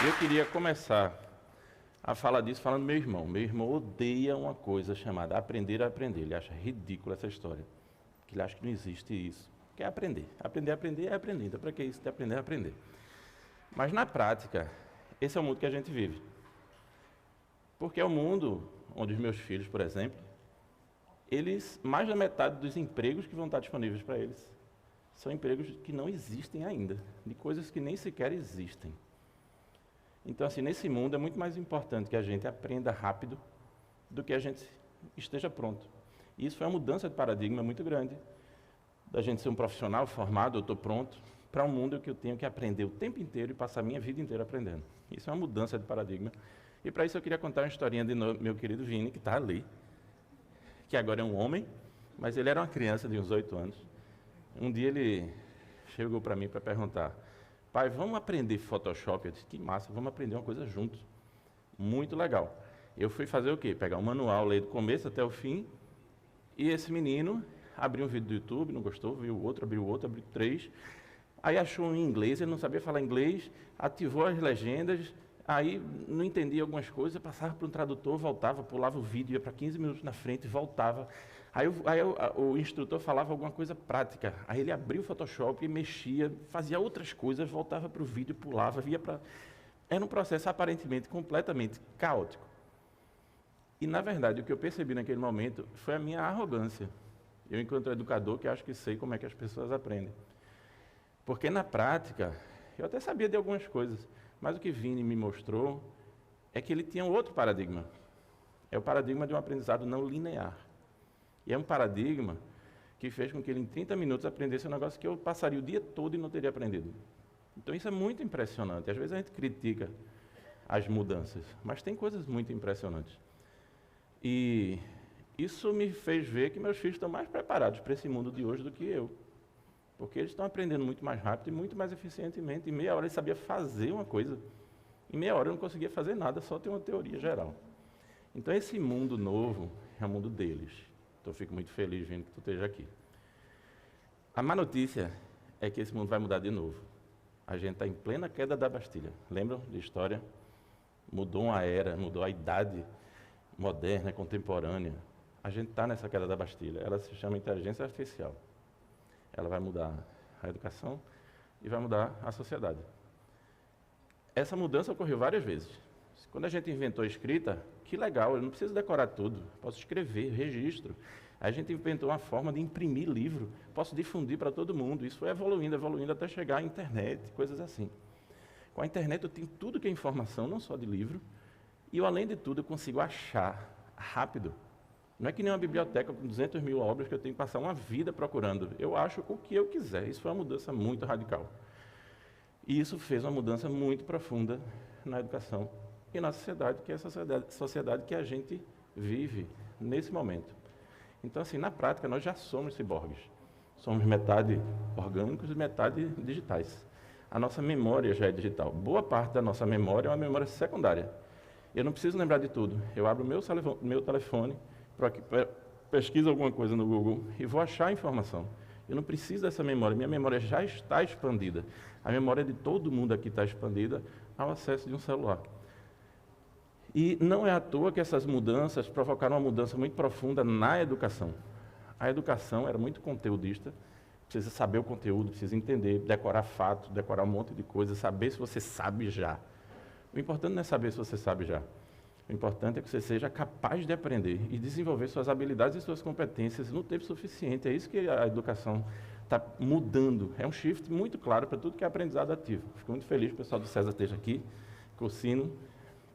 Eu queria começar a falar disso falando do meu irmão. Meu irmão odeia uma coisa chamada aprender a aprender. Ele acha ridícula essa história. Que ele acha que não existe isso. Quer aprender. Aprender a aprender é aprender. Então, para que isso de aprender a aprender? Mas, na prática, esse é o mundo que a gente vive. Porque é o mundo onde os meus filhos, por exemplo, mais da metade dos empregos que vão estar disponíveis para eles são empregos que não existem ainda, de coisas que nem sequer existem. Então, assim, nesse mundo é muito mais importante que a gente aprenda rápido do que a gente esteja pronto. E isso foi uma mudança de paradigma muito grande, da gente ser um profissional formado, eu estou pronto, para um mundo que eu tenho que aprender o tempo inteiro e passar a minha vida inteira aprendendo. Isso é uma mudança de paradigma. E para isso eu queria contar uma historinha de meu querido Vini, que está ali, que agora é um homem, mas ele era uma criança de uns 8 anos. Um dia ele chegou para mim para perguntar: pai, vamos aprender Photoshop? Eu disse: que massa, vamos aprender uma coisa juntos. Muito legal. Eu fui fazer o quê? Pegar um manual, ler do começo até o fim, e esse menino abriu um vídeo do YouTube, não gostou, viu o outro, abriu 3. Aí achou um em inglês, ele não sabia falar inglês, ativou as legendas, aí não entendia algumas coisas, passava para um tradutor, voltava, pulava o vídeo, ia para 15 minutos na frente, voltava. Aí o instrutor falava alguma coisa prática, aí ele abria o Photoshop, mexia, fazia outras coisas, voltava para o vídeo, pulava, via para... Era um processo aparentemente completamente caótico. E, na verdade, o que eu percebi naquele momento foi a minha arrogância. Eu, enquanto educador, que acho que sei como é que as pessoas aprendem. Porque, na prática, eu até sabia de algumas coisas, mas o que Vini me mostrou é que ele tinha um outro paradigma. É o paradigma de um aprendizado não linear. E é um paradigma que fez com que ele, em 30 minutos, aprendesse um negócio que eu passaria o dia todo e não teria aprendido. Então, isso é muito impressionante. Às vezes a gente critica as mudanças, mas tem coisas muito impressionantes. E isso me fez ver que meus filhos estão mais preparados para esse mundo de hoje do que eu. Porque eles estão aprendendo muito mais rápido e muito mais eficientemente. Em meia hora ele sabia fazer uma coisa. Em meia hora eu não conseguia fazer nada, só ter uma teoria geral. Então, esse mundo novo é o mundo deles. Então, eu fico muito feliz vendo que tu esteja aqui. A má notícia é que esse mundo vai mudar de novo. A gente está em plena queda da Bastilha. Lembram da história? Mudou uma era, mudou a idade moderna, contemporânea. A gente está nessa queda da Bastilha. Ela se chama inteligência artificial. Ela vai mudar a educação e vai mudar a sociedade. Essa mudança ocorreu várias vezes. Quando a gente inventou a escrita, que legal, eu não preciso decorar tudo, posso escrever, registro. A gente inventou uma forma de imprimir livro, posso difundir para todo mundo. Isso foi evoluindo, evoluindo até chegar à internet, coisas assim. Com a internet eu tenho tudo que é informação, não só de livro, e eu, além de tudo, eu consigo achar rápido. Não é que nem uma biblioteca com 200 mil obras que eu tenho que passar uma vida procurando. Eu acho o que eu quiser. Isso foi uma mudança muito radical. E isso fez uma mudança muito profunda na educação e na sociedade, que é a sociedade que a gente vive nesse momento. Então, assim, na prática, nós já somos ciborgues. Somos metade orgânicos e metade digitais. A nossa memória já é digital. Boa parte da nossa memória é uma memória secundária. Eu não preciso lembrar de tudo. Eu abro o meu telefone, pesquiso alguma coisa no Google e vou achar a informação. Eu não preciso dessa memória. Minha memória já está expandida. A memória de todo mundo aqui está expandida ao acesso de um celular. E não é à toa que essas mudanças provocaram uma mudança muito profunda na educação. A educação era muito conteudista, precisa saber o conteúdo, precisa entender, decorar fatos, decorar um monte de coisas, saber se você sabe já. O importante não é saber se você sabe já. O importante é que você seja capaz de aprender e desenvolver suas habilidades e suas competências no tempo suficiente. É isso que a educação está mudando. É um shift muito claro para tudo que é aprendizado ativo. Fico muito feliz que o pessoal do César esteja aqui. Cursino,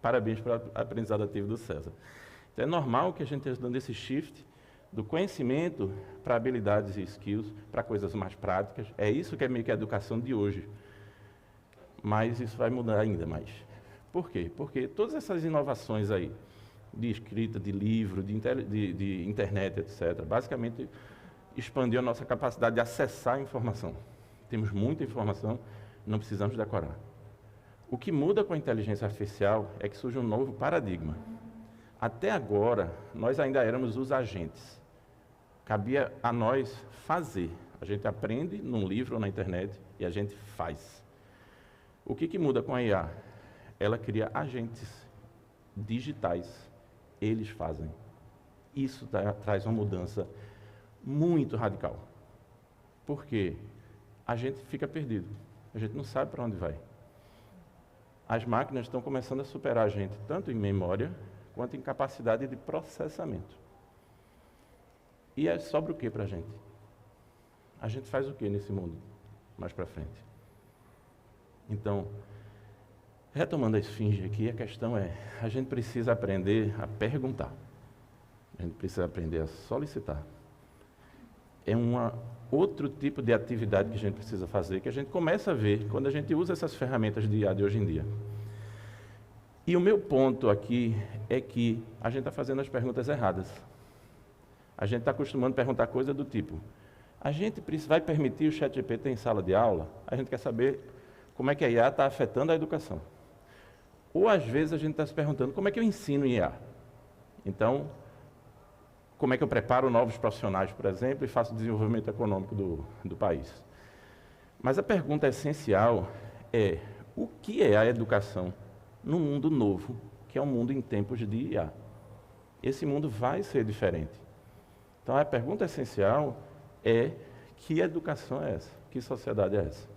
parabéns para o aprendizado ativo do César. Então, é normal que a gente esteja dando esse shift do conhecimento para habilidades e skills, para coisas mais práticas. É isso que é meio que a educação de hoje. Mas isso vai mudar ainda mais. Por quê? Porque todas essas inovações aí, de escrita, de livro, de internet, etc., basicamente expandiu a nossa capacidade de acessar a informação. Temos muita informação, não precisamos decorar. O que muda com a inteligência artificial é que surge um novo paradigma. Até agora, nós ainda éramos os agentes. Cabia a nós fazer. A gente aprende num livro ou na internet e a gente faz. O que muda com a IA? ela cria agentes digitais. Eles fazem. Isso traz uma mudança muito radical. Por quê? A gente fica perdido. A gente não sabe para onde vai. As máquinas estão começando a superar a gente, tanto em memória, quanto em capacidade de processamento. E sobra o que para a gente? A gente faz o que nesse mundo, mais para frente? Então, retomando a esfinge aqui, a questão é, a gente precisa aprender a perguntar. A gente precisa aprender a solicitar. É outro tipo de atividade que a gente precisa fazer, que a gente começa a ver quando a gente usa essas ferramentas de IA de hoje em dia. E o meu ponto aqui é que a gente está fazendo as perguntas erradas. A gente está acostumando a perguntar coisa do tipo, a gente vai permitir o ChatGPT em sala de aula? A gente quer saber como é que a IA está afetando a educação. Ou, às vezes, a gente está se perguntando, como é que eu ensino IA? Então, como é que eu preparo novos profissionais, por exemplo, e faço o desenvolvimento econômico do país? Mas a pergunta essencial é, o que é a educação num mundo novo, que é um mundo em tempos de IA? Esse mundo vai ser diferente. Então, a pergunta essencial é, que educação é essa? Que sociedade é essa?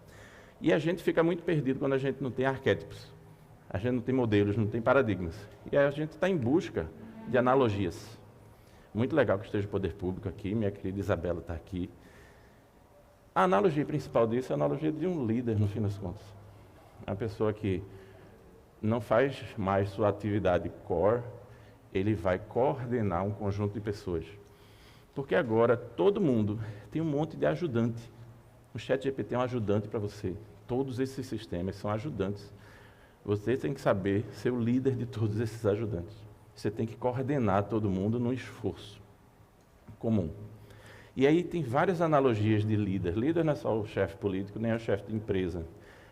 E a gente fica muito perdido quando a gente não tem arquétipos, a gente não tem modelos, não tem paradigmas. E aí a gente está em busca de analogias. Muito legal que esteja o poder público aqui, minha querida Isabela está aqui. A analogia principal disso é a analogia de um líder, no fim das contas. É uma pessoa que não faz mais sua atividade core, ele vai coordenar um conjunto de pessoas. Porque agora todo mundo tem um monte de ajudante. O ChatGPT é um ajudante para você. Todos esses sistemas são ajudantes. Você tem que saber ser o líder de todos esses ajudantes. Você tem que coordenar todo mundo num esforço comum. E aí tem várias analogias de líder. Líder não é só o chefe político, nem é o chefe de empresa.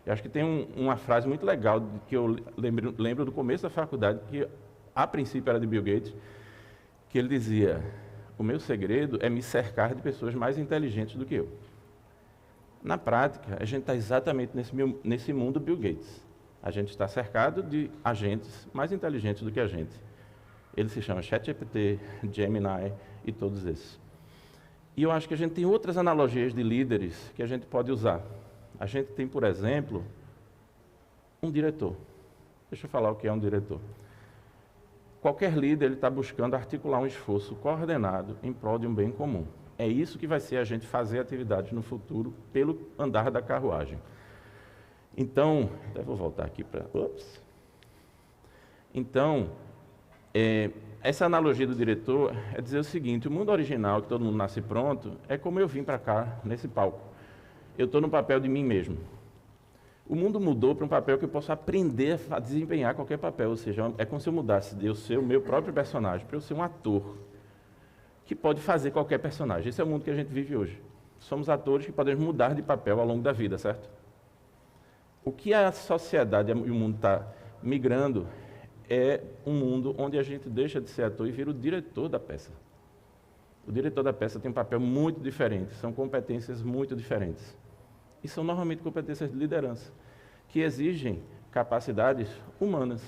Eu acho que tem uma frase muito legal que eu lembro do começo da faculdade, que a princípio era de Bill Gates, que ele dizia, o meu segredo é me cercar de pessoas mais inteligentes do que eu. Na prática, a gente está exatamente nesse mundo Bill Gates. A gente está cercado de agentes mais inteligentes do que a gente. Ele se chama ChatGPT, Gemini e todos esses. E eu acho que a gente tem outras analogias de líderes que a gente pode usar. A gente tem, por exemplo, um diretor. Deixa eu falar o que é um diretor. Qualquer líder está buscando articular um esforço coordenado em prol de um bem comum. É isso que vai ser a gente fazer atividades no futuro pelo andar da carruagem. Então, até vou voltar aqui para... Então, essa analogia do diretor é dizer o seguinte, o mundo original, que todo mundo nasce pronto, é como eu vim para cá, nesse palco. Eu estou no papel de mim mesmo. O mundo mudou para um papel que eu posso aprender a desempenhar qualquer papel, ou seja, é como se eu mudasse de eu ser o meu próprio personagem, para eu ser um ator que pode fazer qualquer personagem. Esse é o mundo que a gente vive hoje. Somos atores que podemos mudar de papel ao longo da vida, certo? O que a sociedade e o mundo está migrando é um mundo onde a gente deixa de ser ator e vira o diretor da peça. O diretor da peça tem um papel muito diferente, são competências muito diferentes. E são normalmente competências de liderança, que exigem capacidades humanas,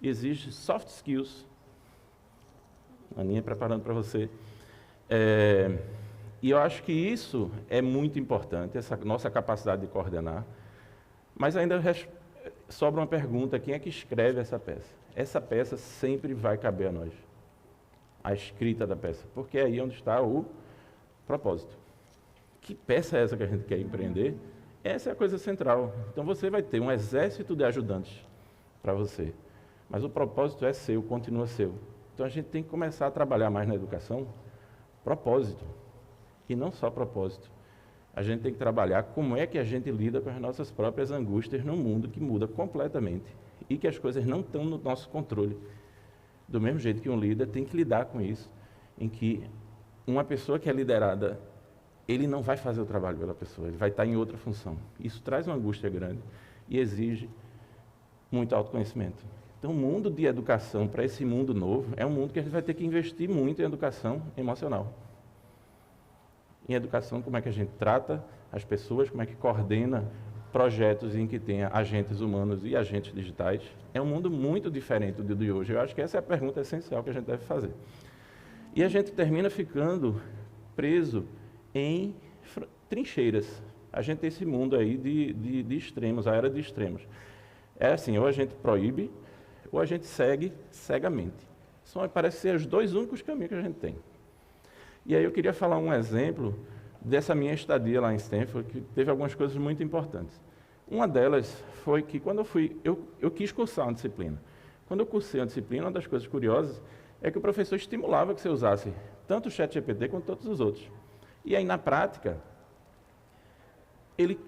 exigem soft skills. Aninha preparando para você. E eu acho que isso é muito importante, essa nossa capacidade de coordenar. Mas ainda sobra uma pergunta, quem é que escreve essa peça? Essa peça sempre vai caber a nós, a escrita da peça, porque é aí onde está o propósito. Que peça é essa que a gente quer empreender? Essa é a coisa central. Então você vai ter um exército de ajudantes para você, mas o propósito é seu, continua seu. Então a gente tem que começar a trabalhar mais na educação, propósito, e não só propósito. A gente tem que trabalhar como é que a gente lida com as nossas próprias angústias num mundo que muda completamente e que as coisas não estão no nosso controle. Do mesmo jeito que um líder tem que lidar com isso, em que uma pessoa que é liderada, ele não vai fazer o trabalho pela pessoa, ele vai estar em outra função. Isso traz uma angústia grande e exige muito autoconhecimento. Então, o mundo de educação para esse mundo novo é um mundo que a gente vai ter que investir muito em educação emocional. Em educação, como é que a gente trata as pessoas, como é que coordena projetos em que tenha agentes humanos e agentes digitais. É um mundo muito diferente do de hoje. Eu acho que essa é a pergunta essencial que a gente deve fazer. E a gente termina ficando preso em trincheiras. A gente tem esse mundo aí de extremos, a era de extremos. É assim, ou a gente proíbe, ou a gente segue cegamente. Parece ser os dois únicos caminhos que a gente tem. E aí eu queria falar um exemplo dessa minha estadia lá em Stanford, que teve algumas coisas muito importantes. Uma delas foi que quando eu quis cursar uma disciplina. Quando eu cursei uma disciplina, uma das coisas curiosas é que o professor estimulava que você usasse tanto o ChatGPT quanto todos os outros. E aí, na prática, ele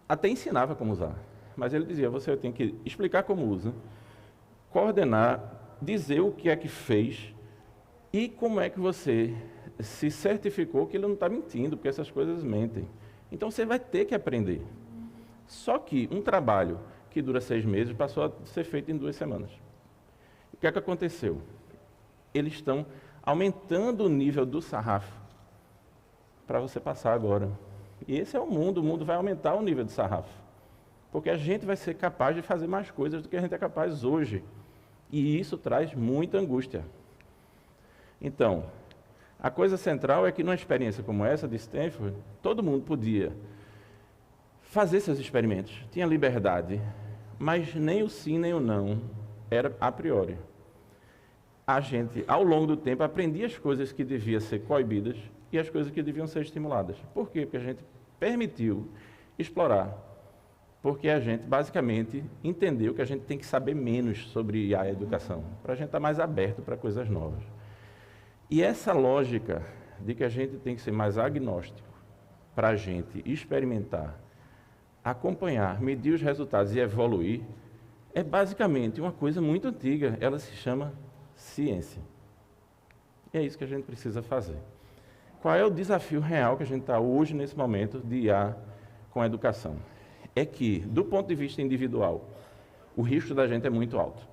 até ensinava como usar, mas ele dizia, você tem que explicar como usa, coordenar, dizer o que é que fez e como é que você se certificou que ele não está mentindo, porque essas coisas mentem. Então, você vai ter que aprender. Só que um trabalho que dura 6 meses passou a ser feito em 2 semanas. O que é que aconteceu? Eles estão aumentando o nível do sarrafo para você passar agora. E esse é o mundo vai aumentar o nível de sarrafo. Porque a gente vai ser capaz de fazer mais coisas do que a gente é capaz hoje. E isso traz muita angústia. Então, a coisa central é que numa experiência como essa de Stanford, todo mundo podia fazer seus experimentos, tinha liberdade, mas nem o sim nem o não era a priori. A gente, ao longo do tempo, aprendia as coisas que deviam ser coibidas e as coisas que deviam ser estimuladas. Por quê? Porque a gente permitiu explorar. Porque a gente, basicamente, entendeu que a gente tem que saber menos sobre a educação, para a gente estar mais aberto para coisas novas. E essa lógica de que a gente tem que ser mais agnóstico para a gente experimentar, acompanhar, medir os resultados e evoluir, é basicamente uma coisa muito antiga. Ela se chama ciência. E é isso que a gente precisa fazer. Qual é o desafio real que a gente está hoje, nesse momento, de IA com a educação? É que, do ponto de vista individual, o risco da gente é muito alto.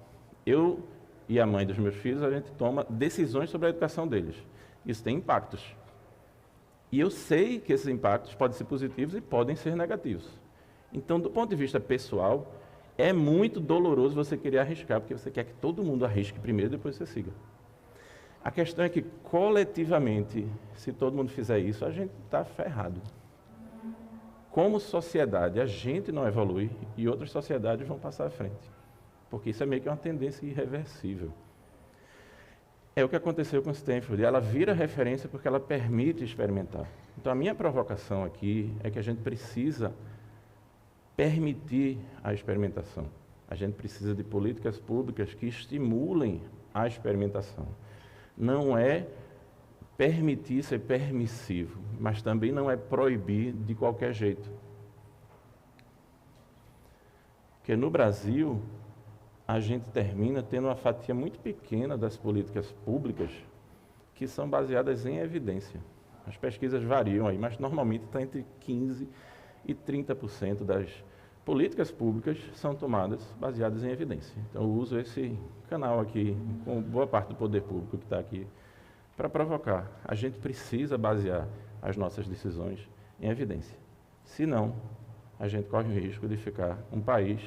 Eu e a mãe dos meus filhos, a gente toma decisões sobre a educação deles. Isso tem impactos. E eu sei que esses impactos podem ser positivos e podem ser negativos. Então, do ponto de vista pessoal, é muito doloroso você querer arriscar, porque você quer que todo mundo arrisque primeiro e depois você siga. A questão é que, coletivamente, se todo mundo fizer isso, a gente está ferrado. Como sociedade, a gente não evolui e outras sociedades vão passar à frente. Porque isso é meio que uma tendência irreversível. É o que aconteceu com Stanford. Ela vira referência porque ela permite experimentar. Então, a minha provocação aqui é que a gente precisa permitir a experimentação. A gente precisa de políticas públicas que estimulem a experimentação. Não é permitir ser permissivo, mas também não é proibir de qualquer jeito. Porque no Brasil, a gente termina tendo uma fatia muito pequena das políticas públicas que são baseadas em evidência. As pesquisas variam aí, mas normalmente está entre 15% e 30% das políticas públicas são tomadas baseadas em evidência. Então, eu uso esse canal aqui, com boa parte do poder público que está aqui, para provocar. A gente precisa basear as nossas decisões em evidência. Senão, a gente corre o risco de ficar um país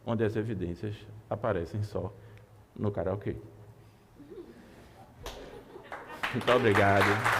onde as evidências aparecem só no karaokê. Muito obrigado.